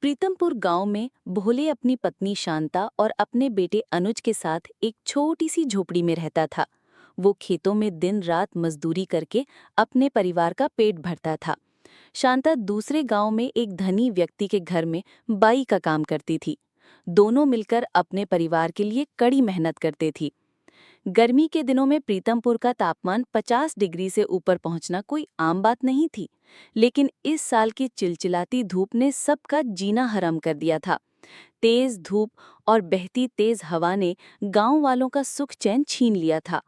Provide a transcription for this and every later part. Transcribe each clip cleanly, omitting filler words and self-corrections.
प्रीतमपुर गांव में भोले अपनी पत्नी शांता और अपने बेटे अनुज के साथ एक छोटी सी झोपड़ी में रहता था। वो खेतों में दिन रात मजदूरी करके अपने परिवार का पेट भरता था। शांता दूसरे गांव में एक धनी व्यक्ति के घर में बाई का काम करती थी। दोनों मिलकर अपने परिवार के लिए कड़ी मेहनत करते थी। गर्मी के दिनों में प्रीतमपुर का तापमान 50 डिग्री से ऊपर पहुंचना कोई आम बात नहीं थी, लेकिन इस साल की चिलचिलाती धूप ने सबका जीना हराम कर दिया था। तेज धूप और बहती तेज हवा ने गांव वालों का सुख चैन छीन लिया था।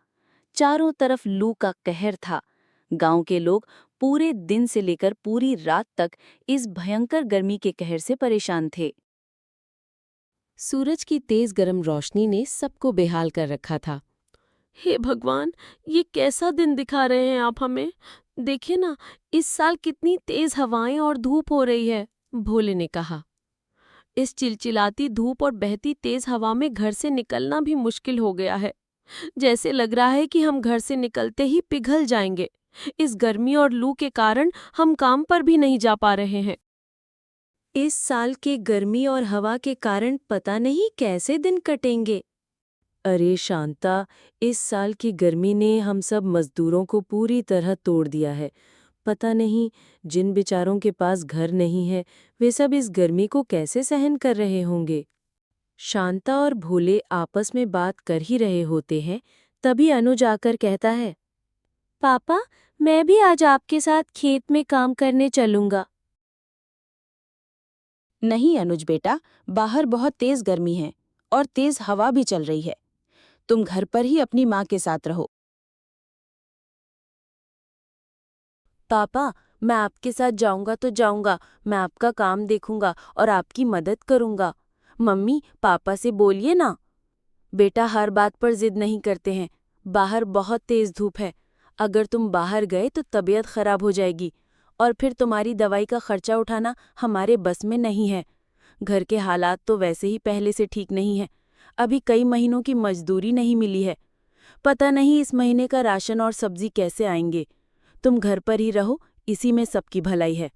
चारों तरफ लू का कहर था। गांव के लोग पूरे दिन से लेकर पूरी रात तक इस भयंकर गर्मी के कहर से परेशान थे। सूरज की तेज गरम रोशनी ने सबको बेहाल कर रखा था। हे भगवान, ये कैसा दिन दिखा रहे हैं आप हमें। देखिए ना, इस साल कितनी तेज हवाएं और धूप हो रही है, भोले ने कहा। इस चिलचिलाती धूप और बहती तेज हवा में घर से निकलना भी मुश्किल हो गया है। जैसे लग रहा है कि हम घर से निकलते ही पिघल जाएंगे। इस गर्मी और लू के कारण हम काम पर भी नहीं जा पा रहे हैं। इस साल के गर्मी और हवा के कारण पता नहीं कैसे दिन कटेंगे। अरे शांता, इस साल की गर्मी ने हम सब मजदूरों को पूरी तरह तोड़ दिया है। पता नहीं जिन बेचारों के पास घर नहीं है वे सब इस गर्मी को कैसे सहन कर रहे होंगे। शांता और भोले आपस में बात कर ही रहे होते हैं, तभी अनुज आकर कहता है, पापा, मैं भी आज आपके साथ खेत में काम करने चलूंगा। नहीं अनुज बेटा, बाहर बहुत तेज गर्मी है और तेज हवा भी चल रही है। तुम घर पर ही अपनी माँ के साथ रहो। पापा, मैं आपके साथ जाऊंगा तो जाऊंगा, मैं आपका काम देखूंगा और आपकी मदद करूंगा। मम्मी, पापा से बोलिए ना। बेटा हर बात पर जिद नहीं करते हैं। बाहर बहुत तेज धूप है। अगर तुम बाहर गए तो तबीयत खराब हो जाएगी और फिर तुम्हारी दवाई का खर्चा उठाना हमारे बस में नहीं है। घर के हालात तो वैसे ही पहले से ठीक नहीं है। अभी कई महीनों की मजदूरी नहीं मिली है। पता नहीं इस महीने का राशन और सब्जी कैसे आएंगे। तुम घर पर ही रहो, इसी में सबकी भलाई है।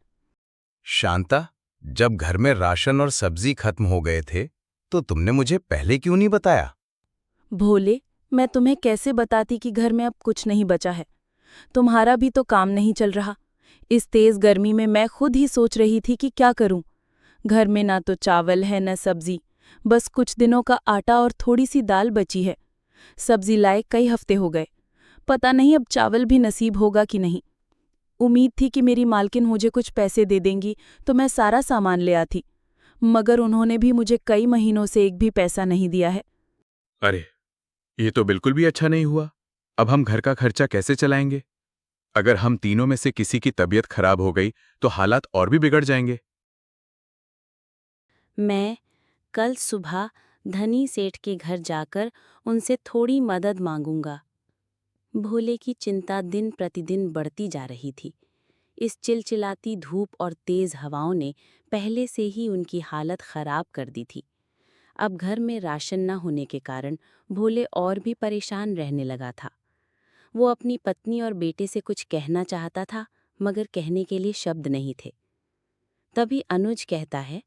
शांता, जब घर में राशन और सब्जी खत्म हो गए थे तो तुमने मुझे पहले क्यों नहीं बताया? भोले, मैं तुम्हें कैसे बताती कि घर में अब कुछ नहीं बचा है। तुम्हारा भी तो काम नहीं चल रहा। इस तेज गर्मी में मैं खुद ही सोच रही थी कि क्या करूं। घर में ना तो चावल है न सब्जी, बस कुछ दिनों का आटा और थोड़ी सी दाल बची है। सब्जी लाए कई हफ्ते हो गए। पता नहीं अब चावल भी नसीब होगा कि नहीं। उम्मीद थी कि मेरी मालकिन मुझे कुछ पैसे दे देंगी तो मैं सारा सामान ले आती, मगर उन्होंने भी मुझे कई महीनों से एक भी पैसा नहीं दिया है। अरे, ये तो बिल्कुल भी अच्छा नहीं हुआ। अब हम घर का खर्चा कैसे चलाएंगे? अगर हम तीनों में से किसी की तबीयत खराब हो गई तो हालात और भी बिगड़ जाएंगे। मैं कल सुबह धनी सेठ के घर जाकर उनसे थोड़ी मदद मांगूंगा। भोले की चिंता दिन प्रतिदिन बढ़ती जा रही थी। इस चिलचिलाती धूप और तेज हवाओं ने पहले से ही उनकी हालत खराब कर दी थी। अब घर में राशन न होने के कारण भोले और भी परेशान रहने लगा था। वो अपनी पत्नी और बेटे से कुछ कहना चाहता था, मगर कहने के लिए शब्द नहीं थे। तभी अनुज कहता है,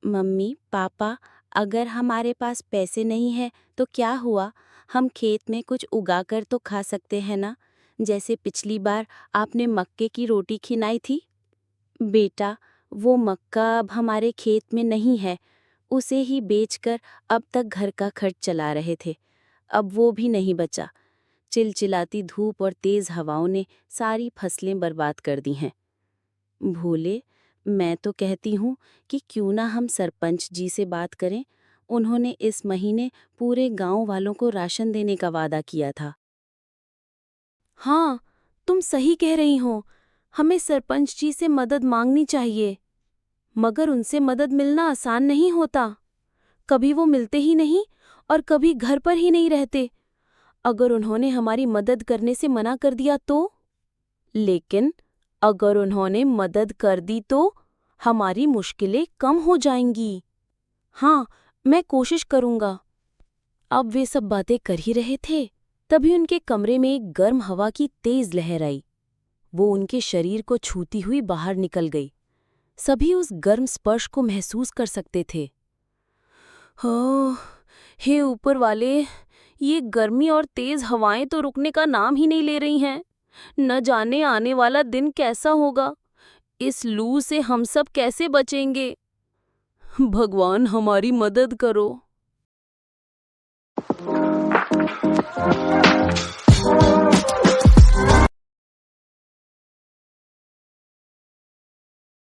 मम्मी पापा, अगर हमारे पास पैसे नहीं है तो क्या हुआ, हम खेत में कुछ उगाकर तो खा सकते हैं ना, जैसे पिछली बार आपने मक्के की रोटी खिलाई थी। बेटा, वो मक्का अब हमारे खेत में नहीं है, उसे ही बेचकर अब तक घर का खर्च चला रहे थे। अब वो भी नहीं बचा। चिलचिलाती धूप और तेज हवाओं ने सारी फसलें बर्बाद कर दी हैं। भोले, मैं तो कहती हूँ कि क्यों ना हम सरपंच जी से बात करें। उन्होंने इस महीने पूरे गांव वालों को राशन देने का वादा किया था। हाँ, तुम सही कह रही हो। हमें सरपंच जी से मदद मांगनी चाहिए, मगर उनसे मदद मिलना आसान नहीं होता। कभी वो मिलते ही नहीं और कभी घर पर ही नहीं रहते। अगर उन्होंने हमारी मदद करने से मना कर दिया तो? लेकिन अगर उन्होंने मदद कर दी तो हमारी मुश्किलें कम हो जाएंगी। हाँ, मैं कोशिश करूंगा। अब वे सब बातें कर ही रहे थे, तभी उनके कमरे में एक गर्म हवा की तेज लहर आई। वो उनके शरीर को छूती हुई बाहर निकल गई। सभी उस गर्म स्पर्श को महसूस कर सकते थे। हो, हे ऊपर वाले, ये गर्मी और तेज हवाएं तो रुकने का नाम ही नहीं ले रही हैं। न जाने आने वाला दिन कैसा होगा। इस लू से हम सब कैसे बचेंगे? भगवान हमारी मदद करो।